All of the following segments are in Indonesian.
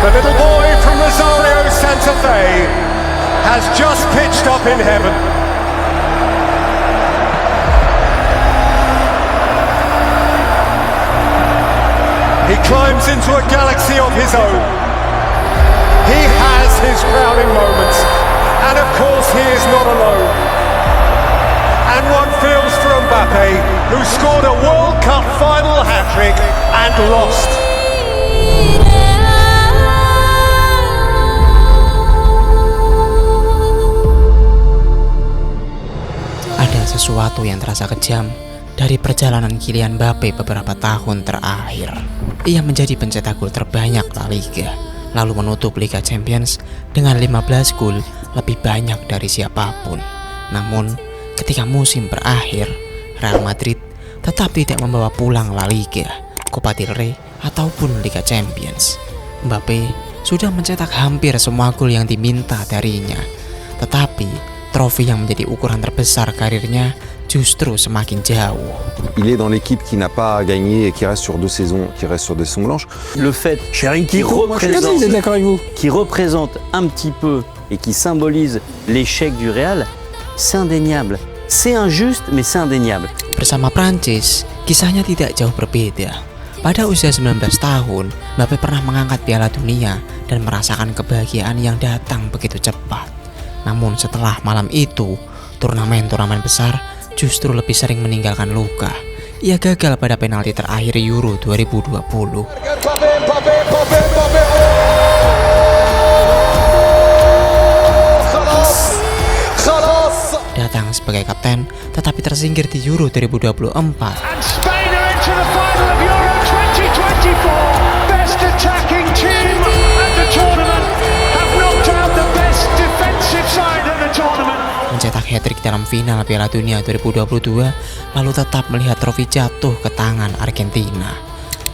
The little boy from Rosario Santa Fe has just pitched up in heaven. He climbs into a galaxy of his own. He has his crowning moments, and of course he is not alone. And one feels for Mbappe, who scored a World Cup final hat-trick and lost. Ada sesuatu yang terasa kejam dari perjalanan Kylian Mbappe beberapa tahun terakhir. Ia menjadi pencetak gol terbanyak La Liga, lalu menutup Liga Champions dengan 15 gol, lebih banyak dari siapapun. Namun, ketika musim berakhir, Real Madrid tetap tidak membawa pulang La Liga, Copa del Rey, ataupun Liga Champions. Mbappe sudah mencetak hampir semua gol yang diminta darinya, tetapi trofi yang menjadi ukuran terbesar karirnya justru semakin jauh. Il est dans l'équipe qui n'a pas gagné et qui reste sur 2 saisons, qui reste sur des saisons blanches. Le fait qui représente un petit peu et qui symbolise l'échec du Real, c'est indéniable. C'est injuste, mais c'est indéniable. Bersama Prancis, kisahnya tidak jauh berbeda. Pada usia 19 tahun, Mbappe pernah mengangkat Piala Dunia dan merasakan kebahagiaan yang datang begitu cepat. Namun setelah malam itu, turnamen-turnamen besar justru lebih sering meninggalkan luka. Ia gagal pada penalti terakhir Euro 2020. Datang sebagai kapten, tetapi tersingkir di Euro 2024. Mencetak hat-trick dalam final Piala Dunia 2022, lalu tetap melihat trofi jatuh ke tangan Argentina.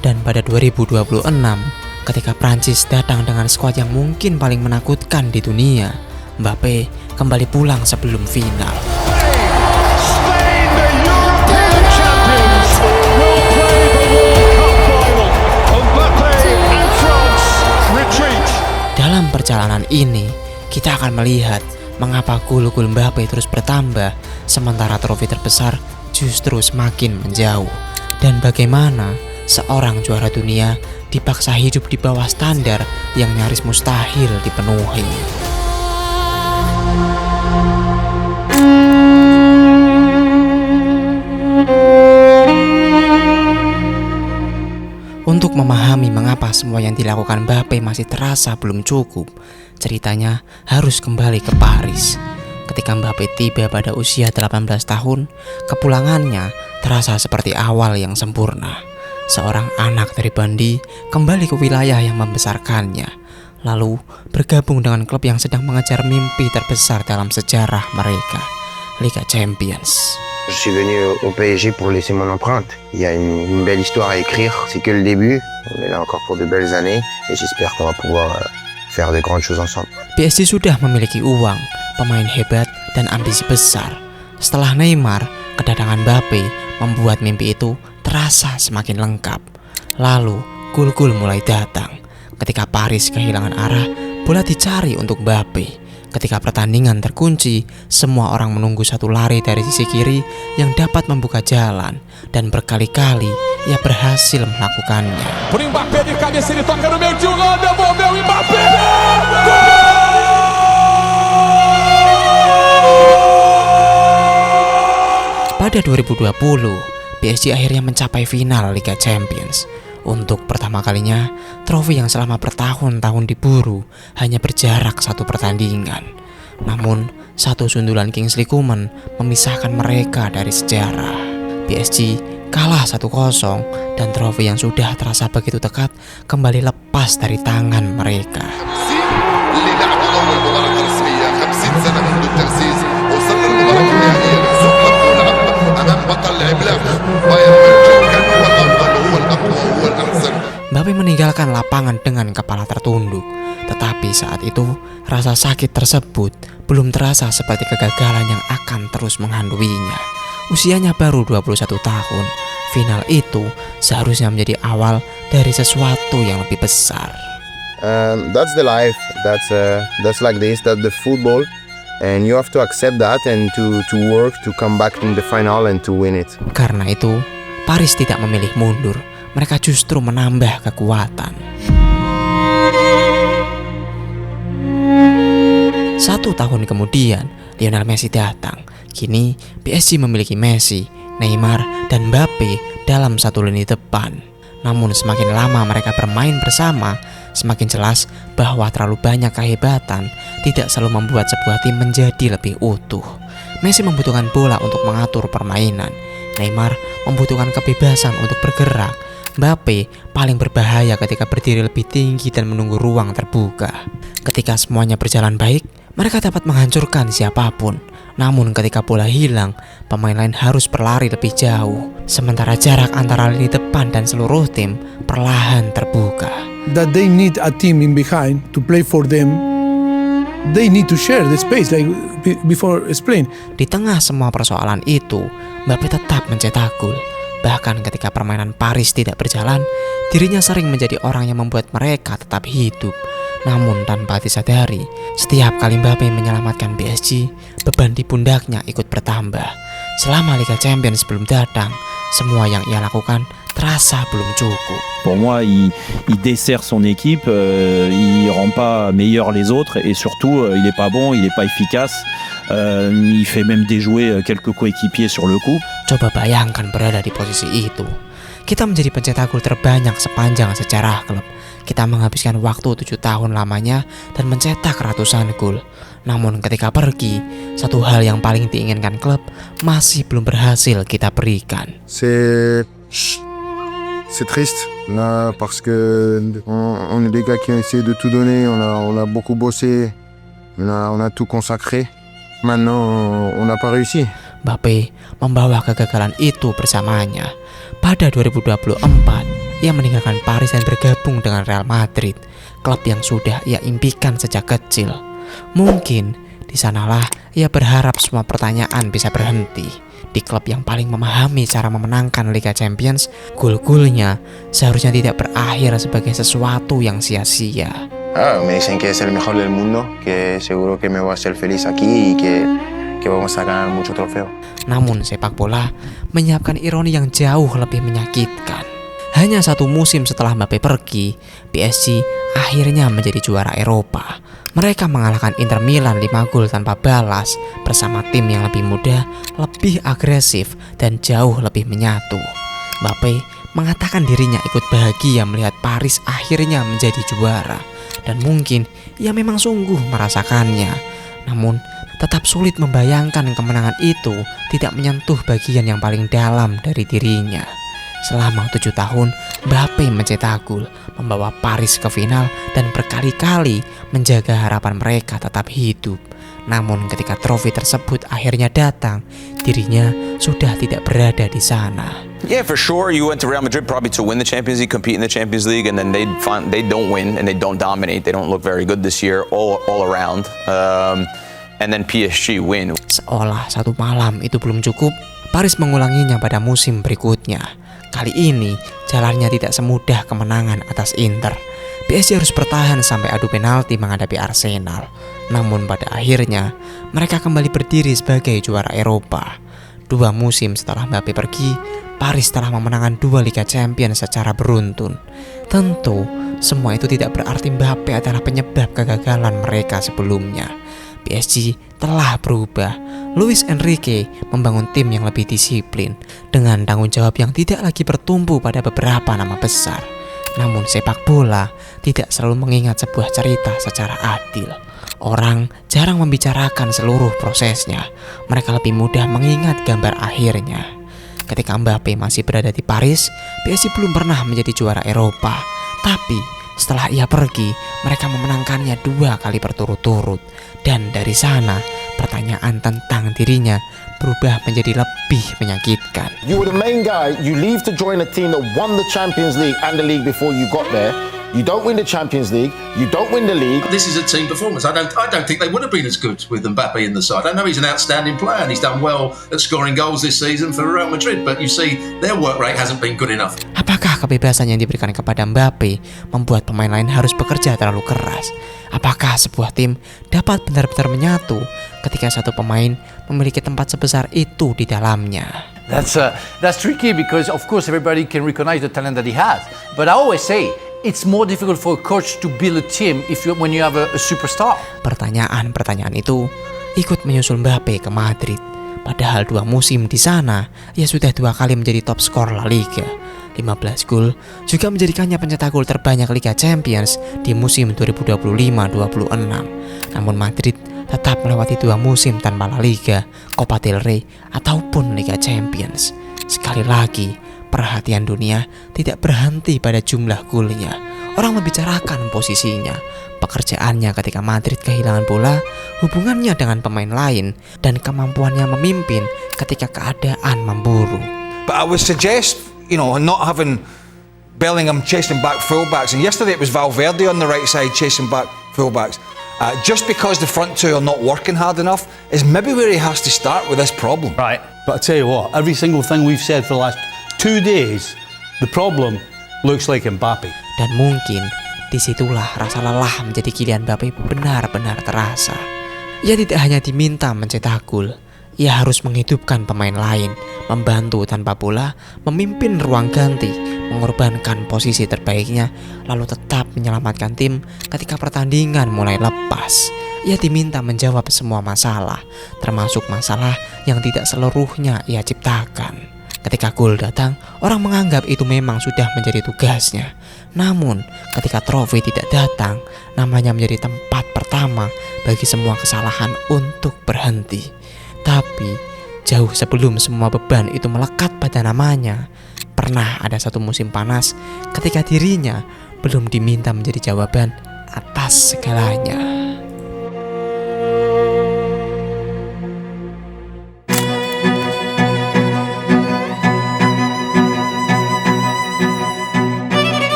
Dan pada 2026, ketika Prancis datang dengan skuad yang mungkin paling menakutkan di dunia, Mbappe kembali pulang sebelum final. Dalam perjalanan ini, kita akan melihat mengapa gol-gol Mbappe terus bertambah sementara trofi terbesar justru semakin menjauh, dan bagaimana seorang juara dunia dipaksa hidup di bawah standar yang nyaris mustahil dipenuhi. Untuk memahami mengapa semua yang dilakukan Mbappe masih terasa belum cukup, ceritanya harus kembali ke Paris. Ketika Mbappe tiba pada usia 18 tahun, kepulangannya terasa seperti awal yang sempurna. Seorang anak dari Bandi kembali ke wilayah yang membesarkannya, lalu bergabung dengan klub yang sedang mengejar mimpi terbesar dalam sejarah mereka, Liga Champions. Je suis venu au PSG pour laisser mon empreinte. Il y a une belle histoire à écrire, c'est que le début. On est là encore pour de belles années et j'espère qu'on va pouvoir faire de grandes choses ensemble. PSG sudah memiliki uang, pemain hebat, dan ambisi besar. Setelah Neymar, kedatangan Mbappe membuat mimpi itu terasa semakin lengkap. Lalu, gol-gol mulai datang. Ketika Paris kehilangan arah, bola dicari untuk Mbappe. Ketika pertandingan terkunci, semua orang menunggu satu lari dari sisi kiri yang dapat membuka jalan, dan berkali-kali ia berhasil melakukannya. Mbappe di cabeça, ele toca no meio de Holanda, devolveu Mbappe. Pada 2020, PSG akhirnya mencapai final Liga Champions. Untuk pertama kalinya, trofi yang selama bertahun-tahun diburu hanya berjarak satu pertandingan. Namun, satu sundulan Kingsley Coman memisahkan mereka dari sejarah. PSG kalah 1-0 dan trofi yang sudah terasa begitu dekat kembali lepas dari tangan mereka. Mbappe meninggalkan lapangan dengan kepala tertunduk. Tetapi saat itu, rasa sakit tersebut belum terasa seperti kegagalan yang akan terus menghantuinya. Usianya baru 21 tahun. Final itu seharusnya menjadi awal dari sesuatu yang lebih besar. That's the life. That's like this. That's the football, and you have to accept that and to work to come back in the final and to win it. Karena itu, Paris tidak memilih mundur. Mereka justru menambah kekuatan. 1 tahun kemudian, Lionel Messi datang. Kini, PSG memiliki Messi, Neymar, dan Mbappe dalam satu lini depan. Namun semakin lama mereka bermain bersama, semakin jelas bahwa terlalu banyak kehebatan tidak selalu membuat sebuah tim menjadi lebih utuh. Messi membutuhkan bola untuk mengatur permainan. Neymar membutuhkan kebebasan untuk bergerak. Mbappe paling berbahaya ketika berdiri lebih tinggi dan menunggu ruang terbuka. Ketika semuanya berjalan baik, mereka dapat menghancurkan siapapun. Namun ketika bola hilang, pemain lain harus berlari lebih jauh. Sementara jarak antara lini depan dan seluruh tim perlahan terbuka. That they need a team in behind to play for them. They need to share the space like before explained. Di tengah semua persoalan itu, Mbappe tetap mencetak gol. Bahkan ketika permainan Paris tidak berjalan, dirinya sering menjadi orang yang membuat mereka tetap hidup. Namun tanpa disadari, setiap kali Mbappe menyelamatkan PSG, beban di pundaknya ikut bertambah. Selama Liga Champions belum datang, semua yang ia lakukan terasa belum cukup. Pour moi, il dessert son équipe, il rend pas meilleur les autres et surtout, il est pas bon, il est pas efficace. Il fait même déjouer quelques coéquipiers sur le coup. Coba bayangkan berada di posisi itu. Kita menjadi pencetak gol terbanyak sepanjang sejarah klub. Kita menghabiskan waktu 7 tahun lamanya dan mencetak ratusan gol. Namun ketika pergi, satu hal yang paling diinginkan klub masih belum berhasil kita berikan. C'est triste là parce que on est des gars qui ont essayé de tout donner, on a beaucoup bossé, on a tout consacré. Maintenant on n'a pas réussi. Mbappe membawa kegagalan itu bersamanya. Pada 2024, ia meninggalkan Paris dan bergabung dengan Real Madrid, klub yang sudah ia impikan sejak kecil. Mungkin di sanalah ia berharap semua pertanyaan bisa berhenti. Di klub yang paling memahami cara memenangkan Liga Champions, gol-golnya seharusnya tidak berakhir sebagai sesuatu yang sia-sia. Me dicen que es el mejor del mundo, que seguro que me voy a hacer feliz aquí y que vamos a ganar mucho trofeo. Namun sepak bola menyiapkan ironi yang jauh lebih menyakitkan. Hanya 1 musim setelah Mbappe pergi, PSG akhirnya menjadi juara Eropa. Mereka mengalahkan Inter Milan 5 gol tanpa balas bersama tim yang lebih muda, lebih agresif, dan jauh lebih menyatu. Mbappe mengatakan dirinya ikut bahagia melihat Paris akhirnya menjadi juara. Dan mungkin ia memang sungguh merasakannya. Namun tetap sulit membayangkan kemenangan itu tidak menyentuh bagian yang paling dalam dari dirinya. Selama 7 tahun, Mbappe mencetak gol, membawa Paris ke final dan berkali-kali menjaga harapan mereka tetap hidup. Namun ketika trofi tersebut akhirnya datang, dirinya sudah tidak berada di sana. Yeah, for sure. You went to Real Madrid probably to win the Champions League, compete in the Champions League, and then they don't win and they don't dominate. They don't look very good this year all around. And then PSG win. Seolah satu malam itu belum cukup, Paris mengulanginya pada musim berikutnya. Kali ini jalannya tidak semudah kemenangan atas Inter. PSG harus bertahan sampai adu penalti menghadapi Arsenal. Namun pada akhirnya mereka kembali berdiri sebagai juara Eropa. 2 musim setelah Mbappe pergi, Paris telah memenangkan 2 Liga Champions secara beruntun. Tentu semua itu tidak berarti Mbappe adalah penyebab kegagalan mereka sebelumnya. PSG telah berubah. Luis Enrique membangun tim yang lebih disiplin dengan tanggung jawab yang tidak lagi bertumpu pada beberapa nama besar. Namun sepak bola tidak selalu mengingat sebuah cerita secara adil. Orang jarang membicarakan seluruh prosesnya. Mereka lebih mudah mengingat gambar akhirnya. Ketika Mbappe masih berada di Paris, PSG belum pernah menjadi juara Eropa. Tapi setelah ia pergi, mereka memenangkannya 2 kali berturut-turut. Dan dari sana, pertanyaan tentang dirinya berubah menjadi lebih menyakitkan. You were the main guy, you leave to join a team that won the Champions League and the league before you got there. You don't win the Champions League. You don't win the league. This is a team performance. I don't think they would have been as good with Mbappe in the side. I know he's an outstanding player and he's done well at scoring goals this season for Real Madrid, but you see their work rate hasn't been good enough. Apakah kebebasan yang diberikan kepada Mbappe membuat pemain lain harus bekerja terlalu keras? Apakah sebuah tim dapat benar-benar menyatu ketika satu pemain memiliki tempat sebesar itu di dalamnya? That's tricky because of course everybody can recognize the talent that he has. But I always say it's more difficult for a coach to build a team when you have a superstar. Pertanyaan itu ikut menyusul Mbappe ke Madrid. Padahal 2 musim di sana, ia sudah 2 kali menjadi top skor La Liga. 15 gol juga menjadikannya pencetak gol terbanyak Liga Champions di musim 2025-26. Namun Madrid tetap melewati 2 musim tanpa La Liga, Copa del Rey, ataupun Liga Champions. Sekali lagi, perhatian dunia tidak berhenti pada jumlah golnya. Orang membicarakan posisinya, pekerjaannya ketika Madrid kehilangan bola, hubungannya dengan pemain lain, dan kemampuannya memimpin ketika keadaan memburuk. But I would suggest, not having Bellingham chasing back fullbacks, and yesterday it was Valverde on the right side chasing back fullbacks. Just because the front two are not working hard enough is maybe where he has to start with this problem. Right, but I tell you what, every single thing we've said for the last 2 days, the problem looks like Mbappe. Dan mungkin disitulah rasa lelah menjadi Kylian Mbappe benar-benar terasa. Ia tidak hanya diminta mencetak gol, ia harus menghidupkan pemain lain, membantu tanpa bola, memimpin ruang ganti, mengorbankan posisi terbaiknya, lalu tetap menyelamatkan tim ketika pertandingan mulai lepas. Ia diminta menjawab semua masalah, termasuk masalah yang tidak seluruhnya ia ciptakan. Ketika gol datang, orang menganggap itu memang sudah menjadi tugasnya. Namun, ketika trofi tidak datang, namanya menjadi tempat pertama bagi semua kesalahan untuk berhenti. Tapi, jauh sebelum semua beban itu melekat pada namanya, pernah ada satu musim panas ketika dirinya belum diminta menjadi jawaban atas segalanya.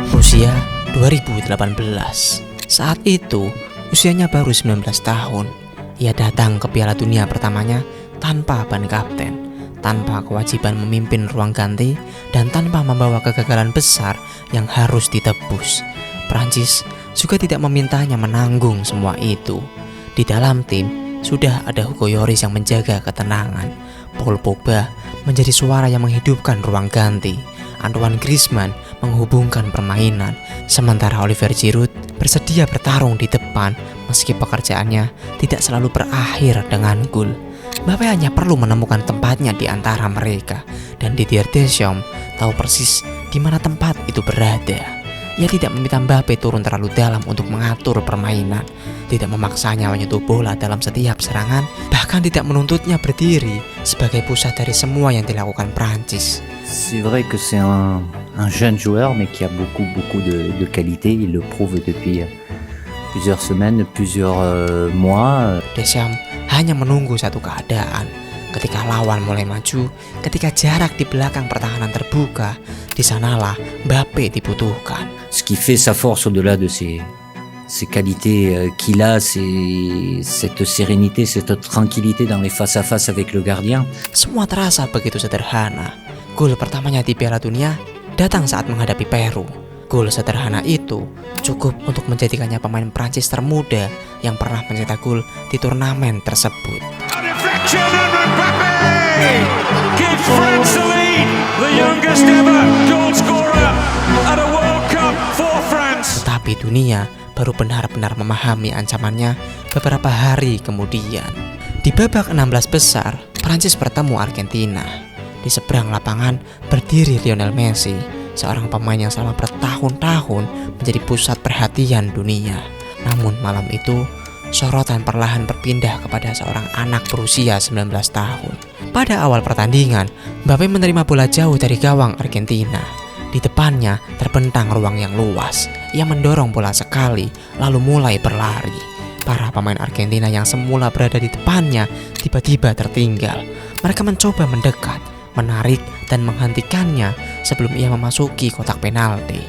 Rusia 2018. Saat itu, usianya baru 19 tahun. Ia datang ke Piala Dunia pertamanya tanpa ban kapten, tanpa kewajiban memimpin ruang ganti, dan tanpa membawa kegagalan besar yang harus ditebus. Prancis juga tidak memintanya menanggung semua itu. Di dalam tim, sudah ada Hugo Lloris yang menjaga ketenangan. Paul Pogba menjadi suara yang menghidupkan ruang ganti. Antoine Griezmann menghubungkan permainan, sementara Olivier Giroud bersedia bertarung di depan meski pekerjaannya tidak selalu berakhir dengan gol. Mbappe hanya perlu menemukan tempatnya di antara mereka, dan Didier Deschamps tahu persis di mana tempat itu berada. Ia tidak meminta Mbappe turun terlalu dalam untuk mengatur permainan, tidak memaksanya menyentuh bola dalam setiap serangan, bahkan tidak menuntutnya berdiri sebagai pusat dari semua yang dilakukan Prancis. C'est vrai que c'est un jeune joueur, mais qui a beaucoup de qualité. Il le prouve depuis plusieurs semaines, plusieurs mois. Deschamps hanya menunggu satu keadaan. Ketika lawan mulai maju, ketika jarak di belakang pertahanan terbuka, di sanalah Mbappe dibutuhkan. Ce qui fait sa force au-delà de ses qualités qu'il a, c'est cette sérénité, cette tranquillité dans les face-à-face avec le gardien. Semua terasa begitu sederhana. Gol pertamanya di Piala Dunia datang saat menghadapi Peru. Gol sederhana itu cukup untuk menjadikannya pemain Prancis termuda yang pernah mencetak gol di turnamen tersebut. Gives France the lead, the youngest ever goal scorer at a World Cup for France. Tetapi dunia baru benar-benar memahami ancamannya beberapa hari kemudian. Di babak 16 besar, Prancis bertemu Argentina. Di seberang lapangan berdiri Lionel Messi, seorang pemain yang selama bertahun-tahun menjadi pusat perhatian dunia. Namun malam itu, sorotan perlahan berpindah kepada seorang anak berusia 19 tahun. Pada awal pertandingan, Mbappe menerima bola jauh dari gawang Argentina. Di depannya terbentang ruang yang luas. Ia mendorong bola sekali, lalu mulai berlari. Para pemain Argentina yang semula berada di depannya tiba-tiba tertinggal. Mereka mencoba mendekat, menarik dan menghentikannya sebelum ia memasuki kotak penalti.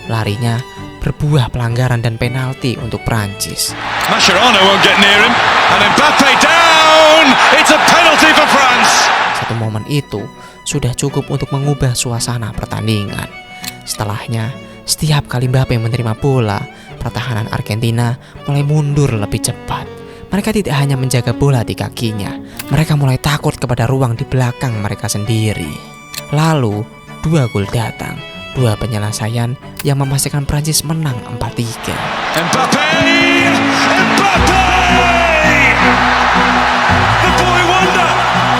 Larinya berbuah pelanggaran dan penalti untuk Prancis. Mascherano won't get near him, and Mbappe down. It's a penalty for France. Satu momen itu sudah cukup untuk mengubah suasana pertandingan. Setelahnya, setiap kali Mbappe menerima bola, pertahanan Argentina mulai mundur lebih cepat. Mereka tidak hanya menjaga bola di kakinya, mereka mulai takut kepada ruang di belakang mereka sendiri. Lalu, 2 gol datang, 2 penyelesaian yang memastikan Prancis menang 4-3. Mbappe! Mbappe! The boy wonder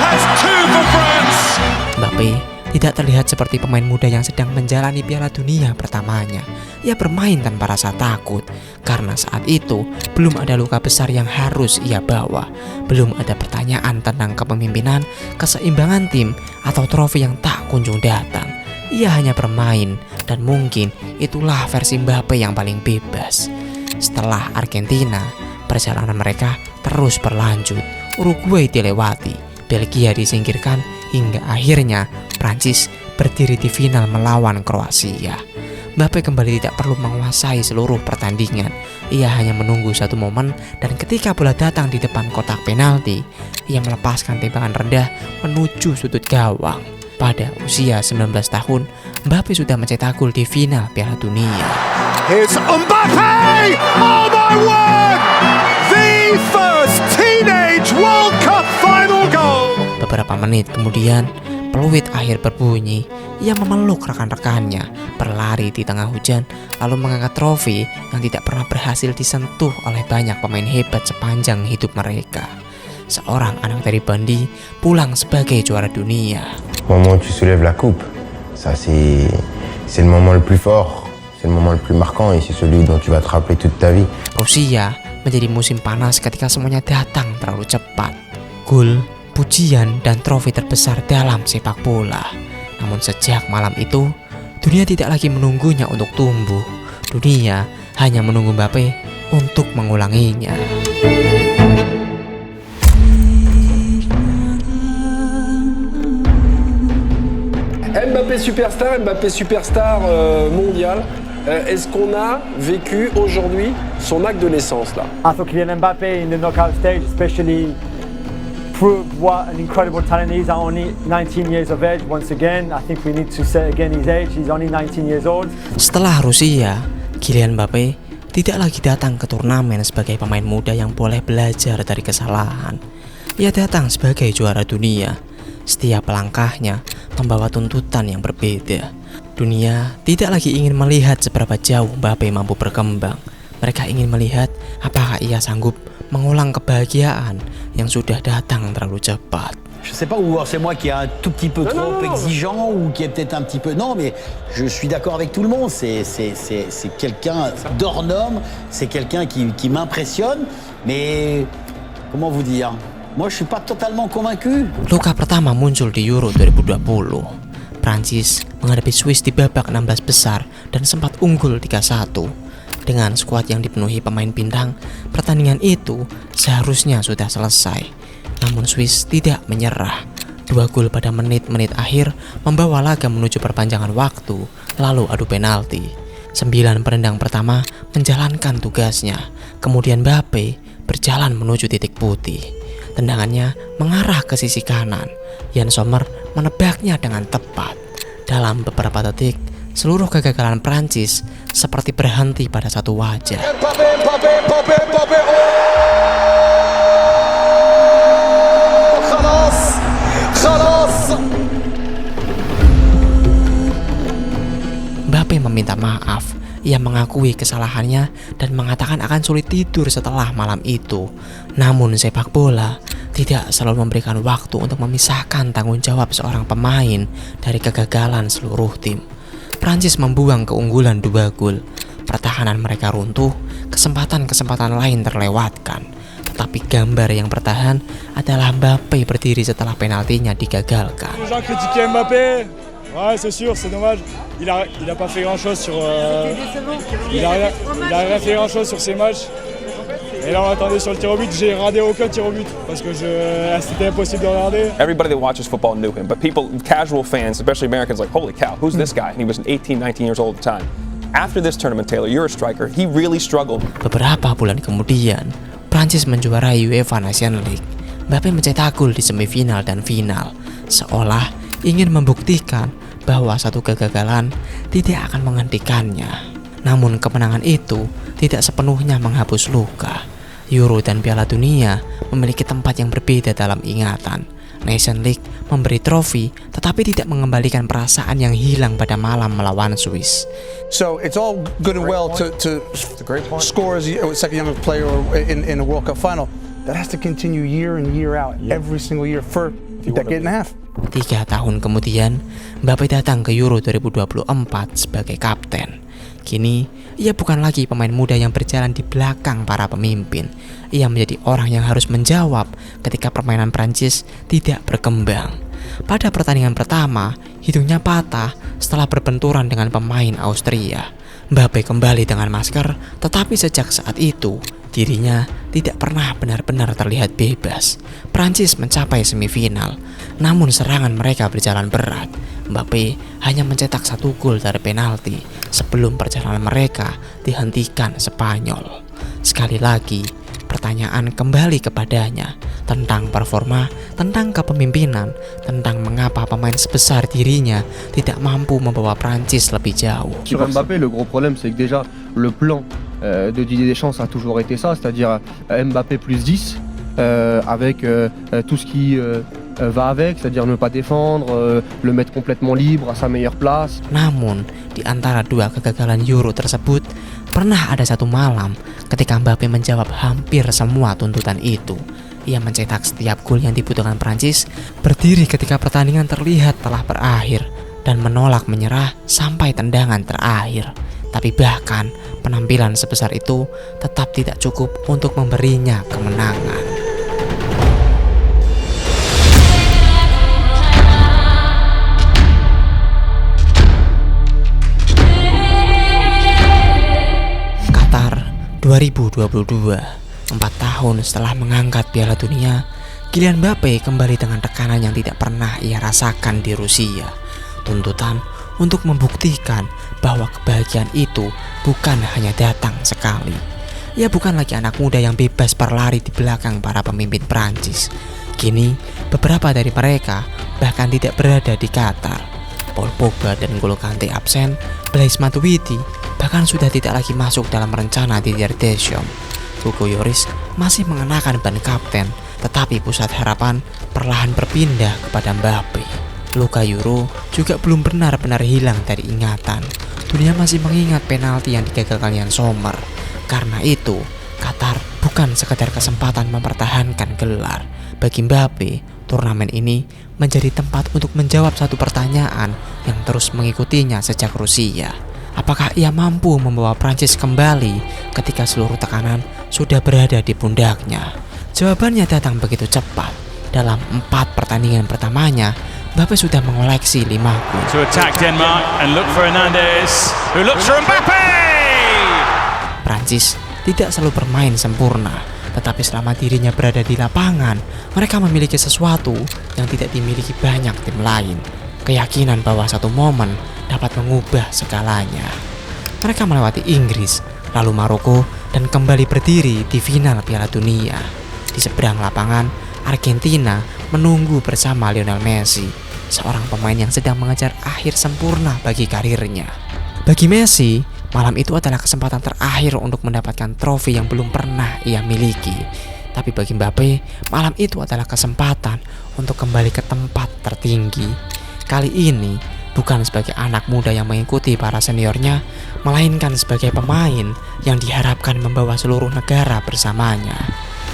has 2 for France. Mbappe tidak terlihat seperti pemain muda yang sedang menjalani Piala Dunia pertamanya. Ia bermain tanpa rasa takut, karena saat itu belum ada luka besar yang harus ia bawa. Belum ada pertanyaan tentang kepemimpinan, keseimbangan tim, atau trofi yang tak kunjung datang. Ia hanya bermain, dan mungkin itulah versi Mbappe yang paling bebas. Setelah Argentina, perjalanan mereka terus berlanjut. Uruguay dilewati, Belgia disingkirkan, hingga akhirnya Prancis berdiri di final melawan Kroasia. Mbappe kembali tidak perlu menguasai seluruh pertandingan. Ia hanya menunggu satu momen, dan ketika bola datang di depan kotak penalti, ia melepaskan tembakan rendah menuju sudut gawang. Pada usia 19 tahun, Mbappe sudah mencetak gol di final Piala Dunia. Here's Mbappe! Oh my word! The first teenage World Cup final goal! Beberapa menit kemudian, peluit akhir berbunyi. Ia memeluk rekan-rekannya, berlari di tengah hujan, lalu mengangkat trofi yang tidak pernah berhasil disentuh oleh banyak pemain hebat sepanjang hidup mereka. Seorang anak dari Bandi pulang sebagai juara dunia. Moment où tu soulèves la coupe, ça c'est le moment le plus fort, c'est le moment le plus marquant et c'est celui dont tu vas te rappeler toute ta vie. Rusia menjadi musim panas ketika semuanya datang terlalu cepat. Gol, pujian, dan trofi terbesar dalam sepak bola. Namun sejak malam itu, dunia tidak lagi menunggunya untuk tumbuh. Dunia hanya menunggu Mbappe untuk mengulanginya. Mbappé superstar mondial. Est-ce qu'on a vécu aujourd'hui son acte de naissance là? I thought Kylian Mbappé in the knockout stage, especially proved what an incredible talent he is at only 19 years of age. Once again, I think we need to say again his age. He's only 19 years old. Setelah Rusia, Kylian Mbappé tidak lagi datang ke turnamen sebagai pemain muda yang boleh belajar dari kesalahan. Ia datang sebagai juara dunia. Setiap langkahnya membawa tuntutan yang berbeda. Dunia tidak lagi ingin melihat seberapa jauh Mbappé mampu berkembang. Mereka ingin melihat apakah ia sanggup mengulang kebahagiaan yang sudah datang terlalu cepat. Je sais pas, ou c'est moi qui est un tout petit peu trop exigeant ou qui est peut-être un petit peu... Non, mais je suis d'accord avec tout le monde. C'est quelqu'un d'hors norme, c'est quelqu'un qui m'impressionne, mais comment vous dire? Moi, je suis pas totalement convaincu. Luka pertama muncul di Euro 2020. Prancis menghadapi Swiss di babak 16 besar dan sempat unggul 3-1. Dengan skuad yang dipenuhi pemain bintang, pertandingan itu seharusnya sudah selesai. Namun Swiss tidak menyerah. 2 gol pada menit-menit akhir membawa laga menuju perpanjangan waktu, lalu adu penalti. 9 penendang pertama menjalankan tugasnya. Kemudian Mbappe berjalan menuju titik putih. Tendangannya mengarah ke sisi kanan. Yann Sommer menebaknya dengan tepat. Dalam beberapa detik, seluruh kegagalan Prancis seperti berhenti pada satu wajah. Mbappe meminta maaf. Ia mengakui kesalahannya dan mengatakan akan sulit tidur setelah malam itu. Namun sepak bola tidak selalu memberikan waktu untuk memisahkan tanggung jawab seorang pemain dari kegagalan seluruh tim. Prancis membuang keunggulan 2 gol. Pertahanan mereka runtuh, kesempatan-kesempatan lain terlewatkan. Tetapi gambar yang bertahan adalah Mbappe berdiri setelah penaltinya digagalkan. Ouais, c'est sûr, c'est dommage. Il a pas fait grand-chose sur. Il a rien fait grand-chose sur ces matchs. Et là, on attendait sur le tir au but. J'ai raté aucun tir au but parce que c'était impossible de regarder. Everybody that watches football knew him, but people, casual fans, especially Americans, like, holy cow, who's this guy? And he was 18, 19 years old at the time. After this tournament, Taylor, you're a striker. He really struggled. Beberapa bulan kemudian, Prancis menjuarai UEFA Nations League. Mbappe mencetak gol di semifinal dan final, seolah ingin membuktikan bahwa satu kegagalan tidak akan menghentikannya. Namun kemenangan itu tidak sepenuhnya menghapus luka. Euro dan Piala Dunia memiliki tempat yang berbeda dalam ingatan. Nations League memberi trofi, tetapi tidak mengembalikan perasaan yang hilang pada malam melawan Swiss. So it's all good and well to score as a second youngest player in a World Cup final. That has to continue year in, year out, every single year for a decade and a half. 3 tahun kemudian, Mbappe datang ke Euro 2024 sebagai kapten. Kini, ia bukan lagi pemain muda yang berjalan di belakang para pemimpin. Ia menjadi orang yang harus menjawab ketika permainan Prancis tidak berkembang. Pada pertandingan pertama, hidungnya patah setelah berbenturan dengan pemain Austria. Mbappe kembali dengan masker, tetapi sejak saat itu, dirinya tidak pernah benar-benar terlihat bebas. Prancis mencapai semifinal, namun serangan mereka berjalan berat. Mbappe hanya mencetak 1 gol dari penalti sebelum perjalanan mereka dihentikan Spanyol. Sekali lagi, pertanyaan kembali kepadanya tentang performa, tentang kepemimpinan, tentang mengapa pemain sebesar dirinya tidak mampu membawa Prancis lebih jauh. Sur Mbappé, le gros problème c'est que déjà le plan de Didier Deschamps a toujours été ça, c'est-à-dire Mbappé plus 10 avec tout ce qui va avec, c'est-à-dire ne pas défendre, le mettre complètement libre à sa meilleure place. Namun, di antara 2 kegagalan Euro tersebut, pernah ada satu malam ketika Mbappe menjawab hampir semua tuntutan itu. Ia mencetak setiap gol yang dibutuhkan Prancis, berdiri ketika pertandingan terlihat telah berakhir, dan menolak menyerah sampai tendangan terakhir. Tapi bahkan penampilan sebesar itu tetap tidak cukup untuk memberinya kemenangan. Qatar 2022, 4 tahun setelah mengangkat Piala Dunia, Kylian Mbappe kembali dengan tekanan yang tidak pernah ia rasakan di Rusia. Tuntutan untuk membuktikan bahwa kebahagiaan itu bukan hanya datang sekali. Ia bukan lagi anak muda yang bebas berlari di belakang para pemimpin Prancis. Kini, beberapa dari mereka bahkan tidak berada di Qatar. Paul Pogba dan N'Golo Kante absen, Blaise Matuidi bahkan sudah tidak lagi masuk dalam rencana Didier Deschamps. Hugo Lloris masih mengenakan ban kapten, tetapi pusat harapan perlahan berpindah kepada Mbappe. Luka Euro juga belum benar-benar hilang dari ingatan. Dunia masih mengingat penalti yang digagalkan Yann Sommer. Karena itu, Qatar bukan sekedar kesempatan mempertahankan gelar. Bagi Mbappe, turnamen ini menjadi tempat untuk menjawab satu pertanyaan yang terus mengikutinya sejak Rusia. Apakah ia mampu membawa Prancis kembali ketika seluruh tekanan sudah berada di pundaknya? Jawabannya datang begitu cepat. Dalam 4 pertandingan pertamanya, Mbappe sudah mengoleksi 5 gol. To attack Denmark and look for Hernandez, who looks for Mbappe. Prancis tidak selalu bermain sempurna, tetapi selama dirinya berada di lapangan, mereka memiliki sesuatu yang tidak dimiliki banyak tim lain. Keyakinan bahwa satu momen dapat mengubah segalanya. Mereka melewati Inggris, lalu Maroko, dan kembali berdiri di final Piala Dunia. Di seberang lapangan, Argentina menunggu bersama Lionel Messi, seorang pemain yang sedang mengejar akhir sempurna bagi karirnya. Bagi Messi, malam itu adalah kesempatan terakhir untuk mendapatkan trofi yang belum pernah ia miliki. Tapi bagi Mbappe, malam itu adalah kesempatan untuk kembali ke tempat tertinggi. Kali ini, bukan sebagai anak muda yang mengikuti para seniornya, melainkan sebagai pemain yang diharapkan membawa seluruh negara bersamanya.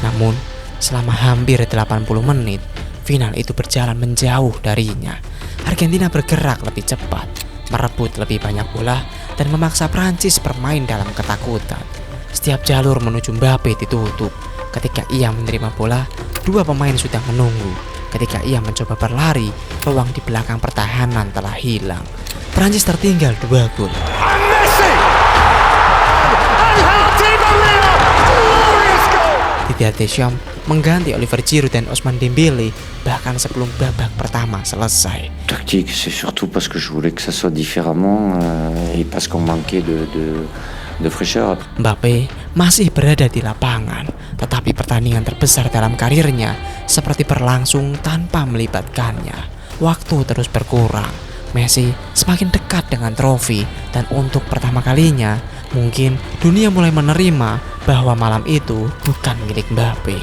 Namun, selama hampir 80 menit, final itu berjalan menjauh darinya. Argentina bergerak lebih cepat, merebut lebih banyak bola, dan memaksa Prancis bermain dalam ketakutan. Setiap jalur menuju Mbappe ditutup. Ketika ia menerima bola, 2 pemain sudah menunggu. Ketika ia mencoba berlari, ruang di belakang pertahanan telah hilang. Prancis tertinggal 2 gol. Didier Deschamps mengganti Oliver Giroud dan Ousmane Dembélé bahkan sebelum babak pertama selesai. Tactique, c'est surtout parce que je voulais que ça soit différemment et parce qu'on manquait de fraîcheur. Mbappe masih berada di lapangan, tetapi pertandingan terbesar dalam karirnya seperti berlangsung tanpa melibatkannya. Waktu terus berkurang, Messi semakin dekat dengan trofi, dan untuk pertama kalinya mungkin dunia mulai menerima bahwa malam itu bukan milik Mbappe.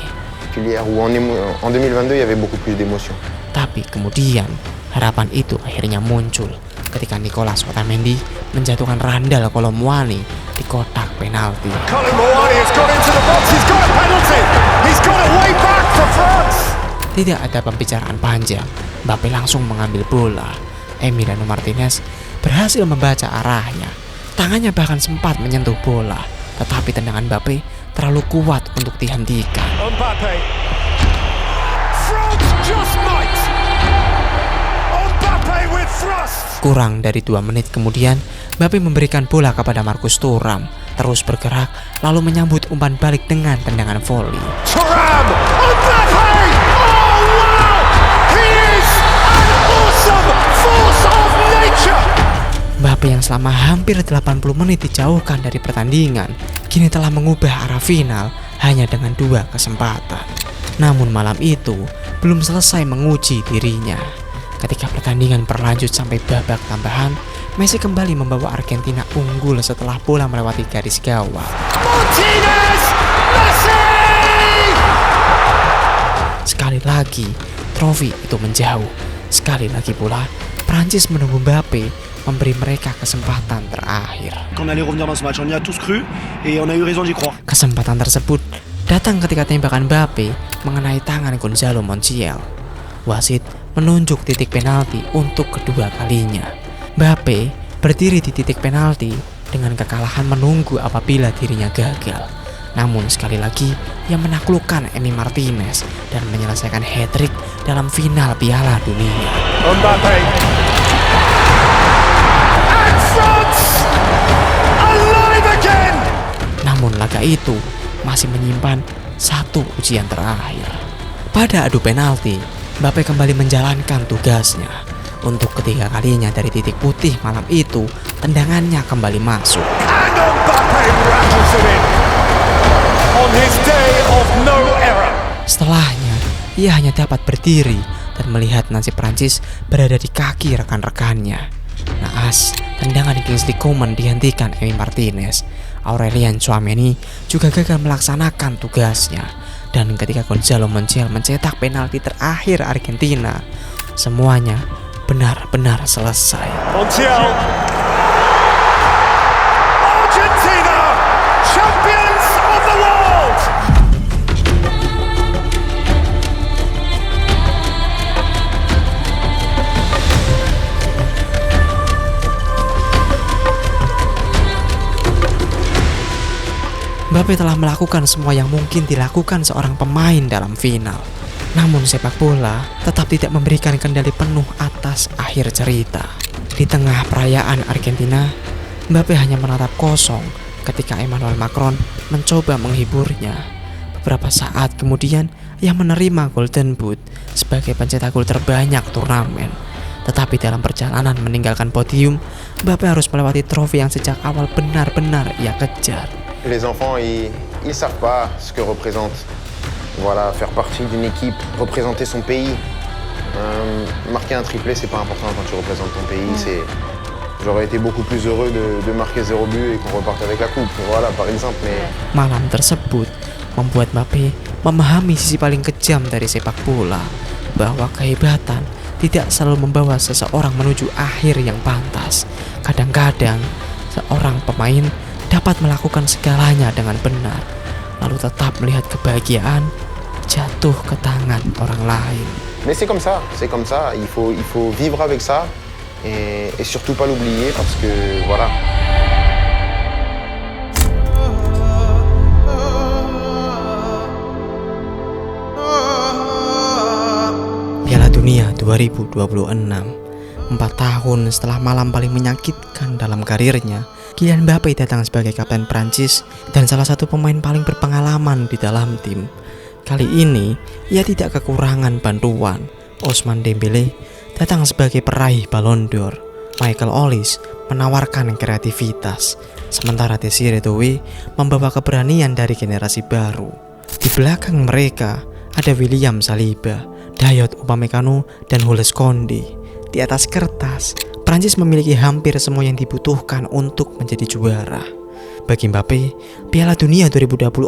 En 2022, il y avait beaucoup plus d'émotions. Tapi kemudian harapan itu akhirnya muncul ketika Nicolas Otamendi menjatuhkan Randal Kolo Muani di kotak penalti. Kolo Muani has got into the box. He's got a penalty. He's got a way back for France. Tidak ada pembicaraan panjang, Mbappe langsung mengambil bola. Emiliano Martinez berhasil membaca arahnya. Tangannya bahkan sempat menyentuh bola, tetapi tendangan Mbappe terlalu kuat untuk dihentikan. Mbappe. France just might. Mbappe with thrust. Kurang dari 2 menit kemudian, Mbappe memberikan bola kepada Marcus Thuram, terus bergerak lalu menyambut umpan balik dengan tendangan volley. Thuram. Mbappe. Oh wow! He is an awesome force of nature. Mbappe yang selama hampir 80 menit dijauhkan dari pertandingan, kini telah mengubah arah final hanya dengan 2 kesempatan. Namun malam itu belum selesai menguji dirinya. Ketika pertandingan berlanjut sampai babak tambahan, Messi kembali membawa Argentina unggul setelah bola melewati garis gawang. Martinez! Messi! Sekali lagi, trofi itu menjauh. Sekali lagi pula, Prancis menunggu Mbappe memberi mereka kesempatan terakhir. Kesempatan tersebut datang ketika tembakan Mbappe mengenai tangan Gonzalo Montiel. Wasit menunjuk titik penalti untuk kedua kalinya. Mbappe berdiri di titik penalti dengan kekalahan menunggu apabila dirinya gagal. Namun sekali lagi ia menaklukkan Emi Martinez dan menyelesaikan hat-trick dalam final Piala Dunia. Mbappe. And France alive again. Namun laga itu masih menyimpan satu ujian terakhir. Pada adu penalti, Mbappe kembali menjalankan tugasnya. Untuk ketiga kalinya dari titik putih malam itu, tendangannya kembali masuk. And Mbappe rattles it in. On his day of no error. Setelahnya, ia hanya dapat berdiri dan melihat nasib Prancis berada di kaki rekan-rekannya. Naas, tendangan Kingsley Coman dihentikan Emi Martinez. Aurelien Tchouameni juga gagal melaksanakan tugasnya. Dan ketika Gonzalo Montiel mencetak penalti terakhir Argentina, semuanya benar-benar selesai. Montiel. Argentina, champions of the world. Mbappe telah melakukan semua yang mungkin dilakukan seorang pemain dalam final. Namun sepak bola tetap tidak memberikan kendali penuh atas akhir cerita. Di tengah perayaan Argentina, Mbappe hanya menatap kosong ketika Emmanuel Macron mencoba menghiburnya. Beberapa saat kemudian, ia menerima Golden Boot sebagai pencetak gol terbanyak turnamen. Tetapi dalam perjalanan meninggalkan podium, Mbappe harus melewati trofi yang sejak awal benar-benar ia kejar. Les enfants, ils savent pas ce que représente. Voilà, faire partie d'une équipe, représenter son pays. Marquer un triplé, c'est pas important quand tu représentes ton pays. J'aurais été beaucoup plus heureux de marquer 0 but et qu'on reparte avec la coupe. Voilà, par exemple. Mais malam tersebut membuat Mbappe memahami sisi paling kejam dari sepak bola, bahwa kehebatan tidak selalu membawa seseorang menuju akhir yang pantas. Kadang-kadang seorang pemain dapat melakukan segalanya dengan benar, lalu tetap melihat kebahagiaan jatuh ke tangan orang lain. Mais c'est comme ça, il faut vivre avec ça et surtout pas l'oublier parce que voilà. Piala Dunia 2026, 4 tahun setelah malam paling menyakitkan dalam karirnya, Kylian Mbappe datang sebagai kapten Prancis dan salah satu pemain paling berpengalaman di dalam tim. Kali ini, ia tidak kekurangan bantuan. Ousmane Dembélé datang sebagai peraih Ballon d'Or. Michael Olise menawarkan kreativitas, sementara Désiré Doué membawa keberanian dari generasi baru. Di belakang mereka ada William Saliba, Dayot Upamecano, dan Jules Koundé. Di atas kertas, Prancis memiliki hampir semua yang dibutuhkan untuk menjadi juara. Bagi Mbappé, Piala Dunia 2026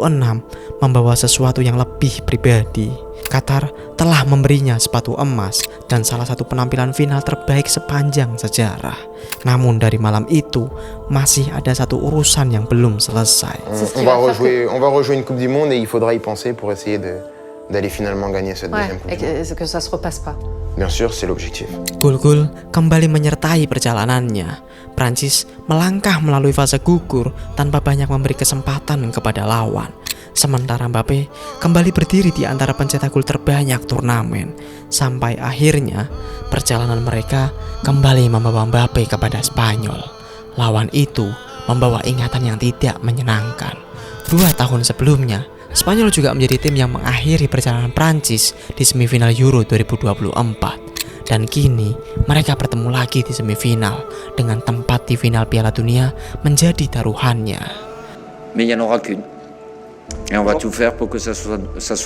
membawa sesuatu yang lebih pribadi. Qatar telah memberinya sepatu emas dan salah satu penampilan final terbaik sepanjang sejarah. Namun dari malam itu, masih ada satu urusan yang belum selesai. On va rejouer une Coupe du Monde et il faudra y penser pour essayer d'aller finalement gagner cette deuxième Coupe du Monde. Et que ça se repasse pas. Bien sûr, c'est l'objectif. Gol-gol kembali menyertai perjalanannya. Prancis melangkah melalui fase gugur tanpa banyak memberi kesempatan kepada lawan. Sementara Mbappé kembali berdiri di antara pencetak gol terbanyak turnamen. Sampai akhirnya perjalanan mereka kembali membawa Mbappé kepada Spanyol. Lawan itu membawa ingatan yang tidak menyenangkan. 2 tahun sebelumnya, Spanyol juga menjadi tim yang mengakhiri perjalanan Prancis di semifinal Euro 2024. Dan kini mereka bertemu lagi di semifinal dengan tempat di final Piala Dunia menjadi taruhannya. Mais il n'y en aura qu'une. Et on va tout faire pour que ça soit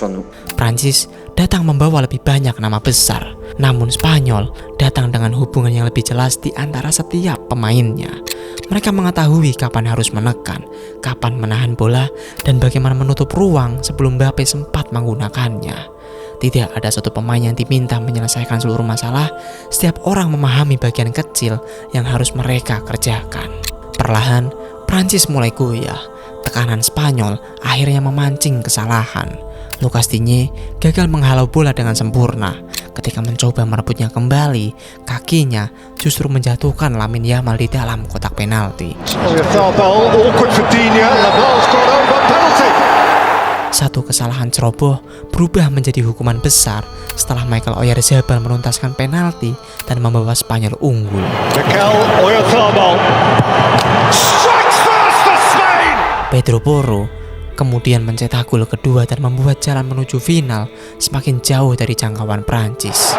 nous. Prancis datang membawa lebih banyak nama besar, namun Spanyol datang dengan hubungan yang lebih jelas di antara setiap pemainnya. Mereka mengetahui kapan harus menekan, kapan menahan bola, dan bagaimana menutup ruang sebelum Mbappé sempat menggunakannya. Tidak ada satu pemain yang diminta menyelesaikan seluruh masalah. Setiap orang memahami bagian kecil yang harus mereka kerjakan. Perlahan, Prancis mulai goyah. Tekanan Spanyol akhirnya memancing kesalahan. Lucas Digne gagal menghalau bola dengan sempurna. Ketika mencoba merebutnya kembali, kakinya justru menjatuhkan Lamine Yamal di dalam kotak penalti. Satu kesalahan ceroboh berubah menjadi hukuman besar setelah Michael Oyarzabal menuntaskan penalti dan membawa Spanyol unggul. Pedro Porro kemudian mencetak gol kedua dan membuat jalan menuju final semakin jauh dari jangkauan Prancis.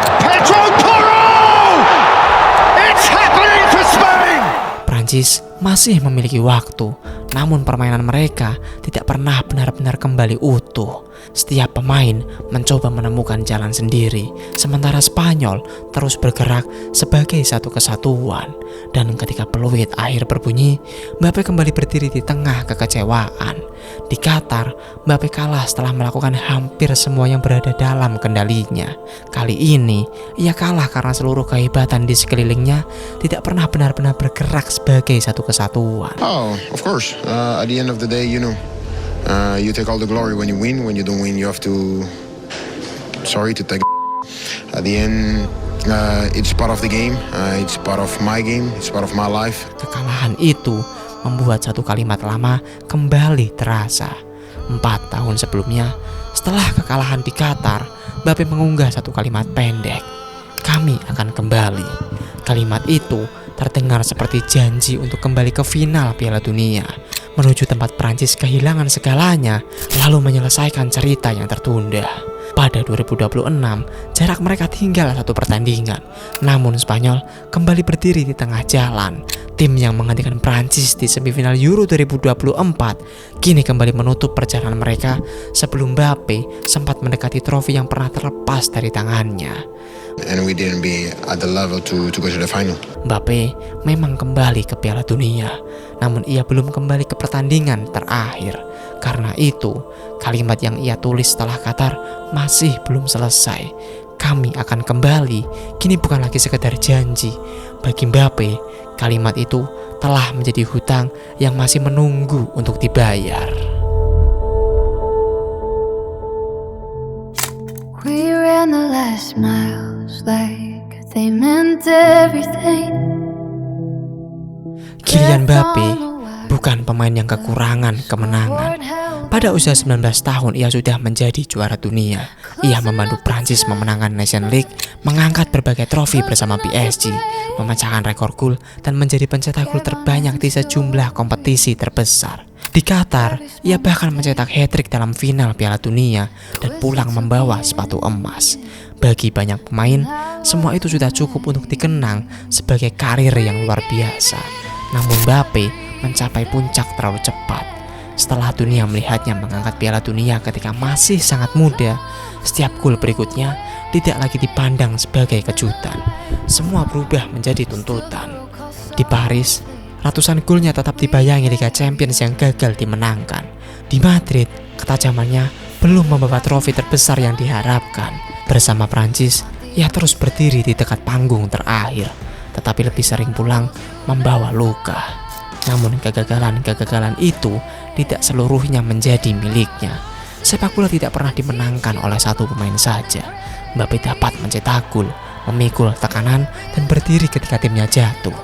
Prancis masih memiliki waktu, namun permainan mereka tidak pernah benar-benar kembali utuh. Setiap pemain mencoba menemukan jalan sendiri, sementara Spanyol terus bergerak sebagai satu kesatuan. Dan ketika peluit akhir berbunyi, Mbappé kembali berdiri di tengah kekecewaan. Di Qatar, Mbappé kalah setelah melakukan hampir semua yang berada dalam kendalinya. Kali ini, ia kalah karena seluruh kehebatan di sekelilingnya tidak pernah benar-benar bergerak sebagai satu kesatuan. Oh, of course. At the end of the day, you take all the glory when you win. When you don't win, you have to take. At the end, it's part of the game. It's part of my game. It's part of my life. Kekalahan itu membuat satu kalimat lama kembali terasa. 4 tahun sebelumnya, setelah kekalahan di Qatar, Mbappé mengunggah satu kalimat pendek. Kami akan kembali. Kalimat itu terdengar seperti janji untuk kembali ke final Piala Dunia, menuju tempat Prancis kehilangan segalanya, lalu menyelesaikan cerita yang tertunda. Pada 2026, jarak mereka tinggal satu pertandingan. Namun Spanyol kembali berdiri di tengah jalan. Tim yang menggantikan Prancis di semifinal Euro 2024 kini kembali menutup perjalanan mereka sebelum Mbappé sempat mendekati trofi yang pernah terlepas dari tangannya. And we didn't be at the level to go to the final. Mbappé memang kembali ke Piala Dunia, namun ia belum kembali ke pertandingan terakhir. Karena itu, kalimat yang ia tulis setelah Qatar masih belum selesai. Kami akan kembali, kini bukan lagi sekedar janji. Bagi Mbappé, kalimat itu telah menjadi hutang yang masih menunggu untuk dibayar. We ran the last miles like they meant everything. Kylian Mbappé bukan pemain yang kekurangan kemenangan. Pada usia 19 tahun ia sudah menjadi juara dunia. Ia membantu Prancis memenangkan Nations League, mengangkat berbagai trofi bersama PSG, memecahkan rekor gol dan menjadi pencetak gol terbanyak di sejumlah kompetisi terbesar. Di Qatar, ia bahkan mencetak hat-trick dalam final Piala Dunia dan pulang membawa sepatu emas. Bagi banyak pemain, semua itu sudah cukup untuk dikenang sebagai karir yang luar biasa. Namun Mbappe mencapai puncak terlalu cepat. Setelah dunia melihatnya mengangkat Piala Dunia ketika masih sangat muda, setiap gol berikutnya tidak lagi dipandang sebagai kejutan. Semua berubah menjadi tuntutan. Di Paris, ratusan golnya tetap dibayangi Liga Champions yang gagal dimenangkan. Di Madrid, ketajamannya belum membawa trofi terbesar yang diharapkan. Bersama Prancis, ia terus berdiri di dekat panggung terakhir, tetapi lebih sering pulang membawa luka. Namun kegagalan-kegagalan itu tidak seluruhnya menjadi miliknya. Sepak bola tidak pernah dimenangkan oleh satu pemain saja. Mbappe dapat mencetak gol, memikul tekanan, dan berdiri ketika timnya jatuh.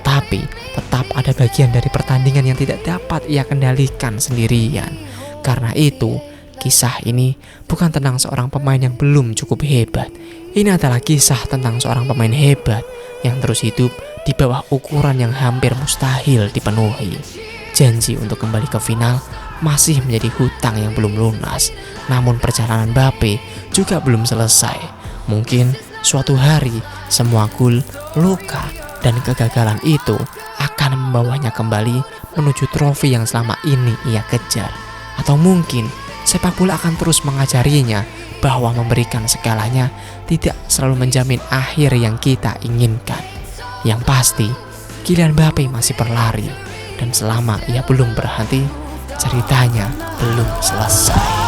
Tetapi tetap ada bagian dari pertandingan yang tidak dapat ia kendalikan sendirian. Karena itu, kisah ini bukan tentang seorang pemain yang belum cukup hebat. Ini adalah kisah tentang seorang pemain hebat yang terus hidup di bawah ukuran yang hampir mustahil dipenuhi. Janji untuk kembali ke final masih menjadi hutang yang belum lunas. Namun perjalanan Mbappe juga belum selesai. Mungkin suatu hari semua gol, luka, dan kegagalan itu akan membawanya kembali menuju trofi yang selama ini ia kejar. Atau mungkin sepak bola akan terus mengajarinya bahwa memberikan segalanya tidak selalu menjamin akhir yang kita inginkan. Yang pasti, Kylian Mbappe masih berlari, dan selama ia belum berhenti, ceritanya belum selesai.